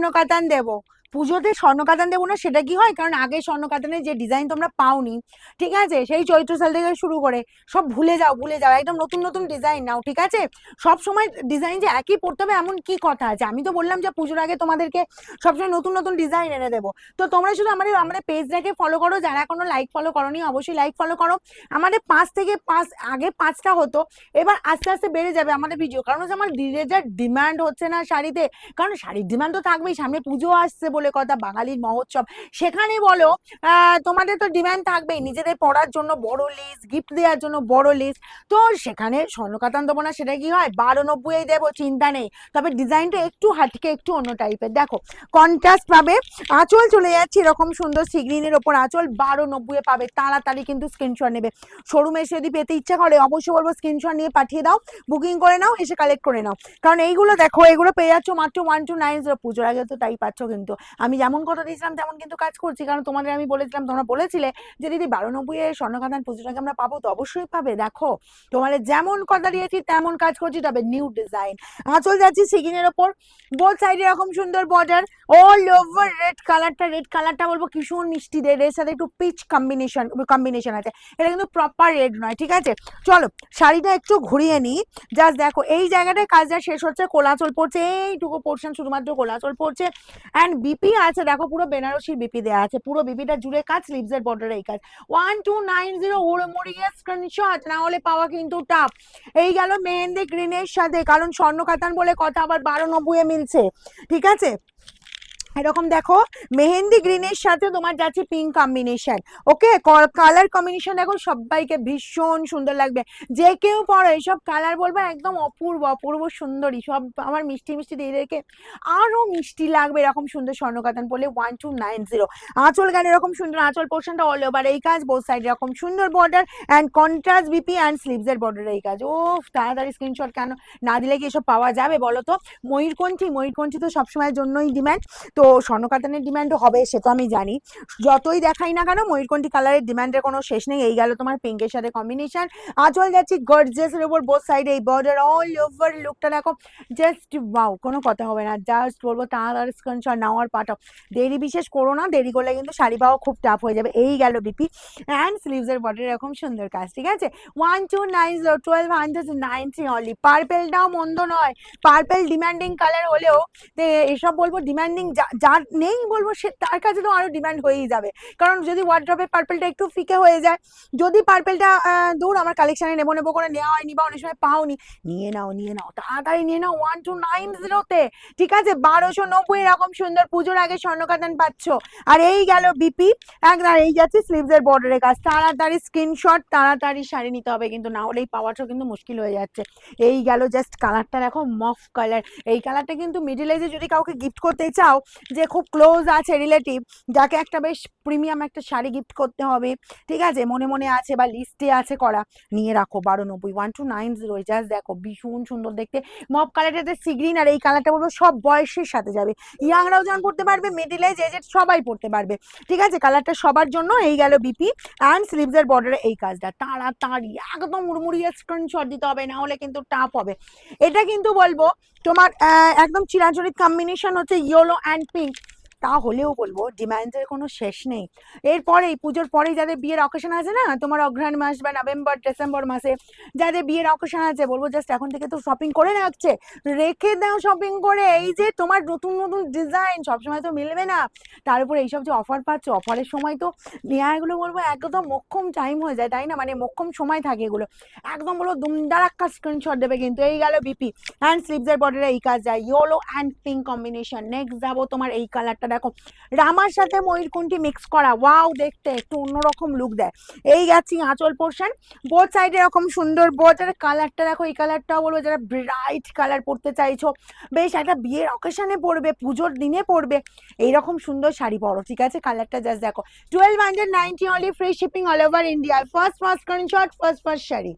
স্বর্ণকাতান দেবো, পুজোতে স্বর্ণকাতান দেবো না সেটা কি হয়, কারণ আগে স্বর্ণকাতানের যে ডিজাইন তোমরা পাওনি, ঠিক আছে, সেই চৈত্র সেল থেকে শুরু করে সব ভুলে যাও, ভুলে যাও, একদম নতুন নতুন ডিজাইন নাও, ঠিক আছে। সব সময় ডিজাইন যে একই পড়তে হবে এমন কি কথা আছে, আমি তো বললাম যে পুজোর আগে তোমাদেরকে সবসময় নতুন নতুন ডিজাইন এনে দেবো। তো তোমরা শুধু আমাদের আমাদের পেজটাকে ফলো করো, যারা এখনো লাইক ফলো করোনি অবশ্যই লাইক ফলো করো। আমাদের 5 আগে 5টা হতো, এবার আস্তে আস্তে বেড়ে যাবে আমাদের ভিডিও, কারণ হচ্ছে আমার যা ডিমান্ড হচ্ছে না শাড়িতে, কারণ শাড়ির ডিমান্ড তো থাকবেই, সামনে পুজো আসছে বলে কথা, বাঙালির মহোৎসব, সেখানে বলো তোমাদের তো ডিমান্ড থাকবেই, নিজেদের পড়ার জন্য বড় লিস্ট, গিফট দেওয়ার জন্য বড় লিস্ট, তো সেখানে স্বর্ণকাতান দেবো না সেটা কি হয়, 1290 দেবো, চিন্তা নেই, তবে ডিজাইনটা একটু হাটকে একটু অন্য টাইপের। দেখো কন্ট্রাস্ট পাবে, আঁচল চলে যাচ্ছে এরকম সুন্দর সি গ্রিনের ওপর আঁচল, 1290 পাবে, তাড়াতাড়ি কিন্তু স্ক্রিনশট নেবে। শোরুমে এসে যদি পেতে ইচ্ছা করে অবশ্যই বলবো স্ক্রিনশট নিয়ে পাঠিয়ে দাও, বুকিং করে নাও, এসে কালেক্ট করে নাও, কারণ এইগুলো দেখো এগুলো পেয়ে যাচ্ছ মাত্র 1290, পুজোর আগে তো তাই পাচ্ছ। কিন্তু আমি যেমন কথা দিয়েছিলাম তেমন কিন্তু কাজ করছি, কারণ তোমাদের আমি বলেছিলাম, তোমরা বলেছিলে যে দিদি 1290 স্বর্ণকাতান পুজোর আগে আমরা পাবো, তো অবশ্যই পাবে। দেখো তোমাদের যেমন কথা দিয়েছি তেমন কাজ করছি, তবে নিউ ডিজাইন। আঁচল যাচ্ছি সিগিনের ওপর, বোথ সাইডে এরকম সুন্দর বর্ডার, অল ওভার রেড কালারটা বলবো ভীষণ মিষ্টি, রেডের সাথে একটু পিচ কম্বিনেশন আছে, এটা কিন্তু প্রপার রেড নয়, ঠিক আছে। চলো শাড়িটা একটু ঘুরিয়ে নিই, জাস্ট দেখো এই জায়গাটায় কাজটা শেষ হচ্ছে, কোলাচল পড়ছে, এইটুকু পোর্শন শুধুমাত্র কোলাচল পড়ছে, অ্যান্ড বিপি আছে দেখো, পুরো বেনারসির বিপি দেওয়া আছে, পুরো বিপিটা জুড়ে কাজ, স্লিভসের বর্ডারে এই কাজ। 1290 ওড়মড়িয়ে স্ক্রিনশট না হলে পাওয়া কিন্তু টাফ। এই গেল মেহেন্দি গ্রিনের সাথে, কারণ স্বর্ণকাতান বলে কথা, আবার 1290 মিলছে, ঠিক আছে। এরকম দেখো মেহেন্দি গ্রিনের সাথে তোমার যাচ্ছে পিঙ্ক কম্বিনেশন, ওকে, কালার কম্বিনেশন দেখো সবাইকে ভীষণ সুন্দর লাগবে, যে কেউ পড়ো এইসব কালার বলবে একদম অপূর্ব অপূর্ব সুন্দরী, সব আমার মিষ্টি মিষ্টি দিদিদেরকে আরো মিষ্টি লাগবে এরকম সুন্দর স্বর্ণকাতান পরলে। 1290 আঁচল গান এরকম সুন্দর, আঁচল পোর্শনটা অল ওভার এই কাজ, বোথ সাইড এরকম সুন্দর border and contrast BP and স্লিভসের বর্ডার এই কাজ। ও তাড়াতাড়ি স্ক্রিনশট কেন না দিলে কি এসব পাওয়া যাবে বলো তো। ময়ূরকণ্ঠী তো সবসময়ের জন্যই ডিমান্ড, তো স্বর্ণকাতানের ডিমান্ডও হবে সে তো আমি জানি, যতই দেখাই না কেন ময়ূরকণ্ঠী কালারের ডিমান্ডের কোনো শেষ নেই। এই গেল তোমার পিঙ্কের সাথে কম্বিনেশন, আঁচল যাচ্ছি গর্জিয়াসের উপর, বোথ সাইডে এই বর্ডার, অল ওভার লুকটা দেখো জাস্ট ওয়াও, কোনো কথা হবে না, জাস্ট বলবো তাড়াতাড়ি স্ক্রিনশট নাও আর পাঠাও, দেরি বিশেষ করো না, দেরি করলে কিন্তু শাড়ি পাওয়া খুব টাফ হয়ে যাবে। এই গেল বিপি অ্যান্ড স্লিভসের বর্ডার এরকম সুন্দর কাজ, ঠিক আছে। 1290 1290 অনলি। পার্পেলটাও মন্দ নয়, পার্পেল ডিমান্ডিং কালার হলেও এসব বলবো ডিমান্ডিং যার নেই বলবো সে তার কাছে তো আরো ডিমান্ড হয়েই যাবে, কারণ যদি ওয়ার্ড্রপে পার্পেলটা একটু ফিকে হয়ে যায়, যদি পার্পেলটা দূর আমার কালেকশনে নেবো নেবো করে নেওয়া হয়নি বা অনেক সময় পাওনি, নিয়ে নাও তাড়াতাড়ি নিয়ে নাও 1290 ঠিক আছে। 1290 এরকম সুন্দর পুজোর আগে স্বর্ণকাতান পাচ্ছ। আর এই গেল বিপি একদম, এই যাচ্ছে স্লিভসের বর্ডারের কাজ, তাড়াতাড়ি স্ক্রিনশট, তাড়াতাড়ি শাড়ি নিতে হবে কিন্তু, না হলেই পাওয়াটাও কিন্তু মুশকিল হয়ে যাচ্ছে। এই গেল জাস্ট কালারটা দেখো মফ কালার, এই কালারটা কিন্তু মিডিল এজে যদি কাউকে গিফট করতে চাও, যে খুব ক্লোজ আছে রিলেটিভ, যাকে একটা বেশ প্রিমিয়াম একটা শাড়ি গিফট করতে হবে, ঠিক আছে, মনে মনে আছে বা লিস্টে আছে করা, নিয়ে রাখো 1290 1290। জাস্ট দেখো ভীষণ সুন্দর দেখতে, মফ কালারটাতে সি গ্রিন, আর এই কালারটা বলবো সব বয়সের সাথে যাবে, ইয়াংরাও যেমন পড়তে পারবে, মিডিল এজ এজেড সবাই পড়তে পারবে, ঠিক আছে, কালারটা সবার জন্য। এই গেল বিপি অ্যান্ড স্লিভসের বর্ডারে এই কাজটা, তাড়াতাড়ি একদম মুড়মুড়িয়ে স্ক্রিনশট দিতে হবে, না হলে কিন্তু টাফ হবে। এটা কিন্তু বলবো তোমার একদম চিরাচরিত কম্বিনেশন হচ্ছে ইয়েলো অ্যান্ড পিঙ্ক, তাহলেও বলবো ডিমান্ডের কোনো শেষ নেই। এরপরেই পুজোর পরেই যাদের বিয়ের অকেশন আছে না, তোমার অগ্রহায়ণ মাস বা নভেম্বর ডিসেম্বর মাসে যাদের বিয়ের অকেশন আছে, বলবো জাস্ট এখন থেকে তো শপিং করে রাখছে, রেখে দাও শপিং করে। এই যে তোমার নতুন নতুন ডিজাইন সবসময় তো মিলবে না, তার উপর এইসব যে অফার পাচ্ছ, অফারের সময় তো নেওয়াগুলো বলবো একদম মোক্ষম টাইম হয়ে যায়, তাই না, মানে মোক্ষম সময় থাকে এগুলো, একদম বলো দুমদারাক্কা স্ক্রিনশট দেবে কিন্তু। এই গেল বিপি অ্যান্ড স্লিভসের বর্ডারে এই কাজ যায়, yellow and pink combination. Next যাবো তোমার এই কালারটা দেখো, রামার সাথে ময়ূরকণ্ঠী মিক্স করা, ওয়াও দেখতে একটু অন্যরকম লুক দেয়। এই গেছি আঁচল পোর্শন, বোথ সাইডে এরকম সুন্দর বর্ডার, কালারটা দেখো, এই কালারটাও বলবো যারা ব্রাইট কালার পরতে চাইছো, বেশ একটা বিয়ের অকেশনে পরবে, পুজোর দিনে পরবে, এইরকম সুন্দর শাড়ি পরো, ঠিক আছে। কালারটা জাস্ট দেখো, 1290 only, free shipping all over India. First screenshot, first sari.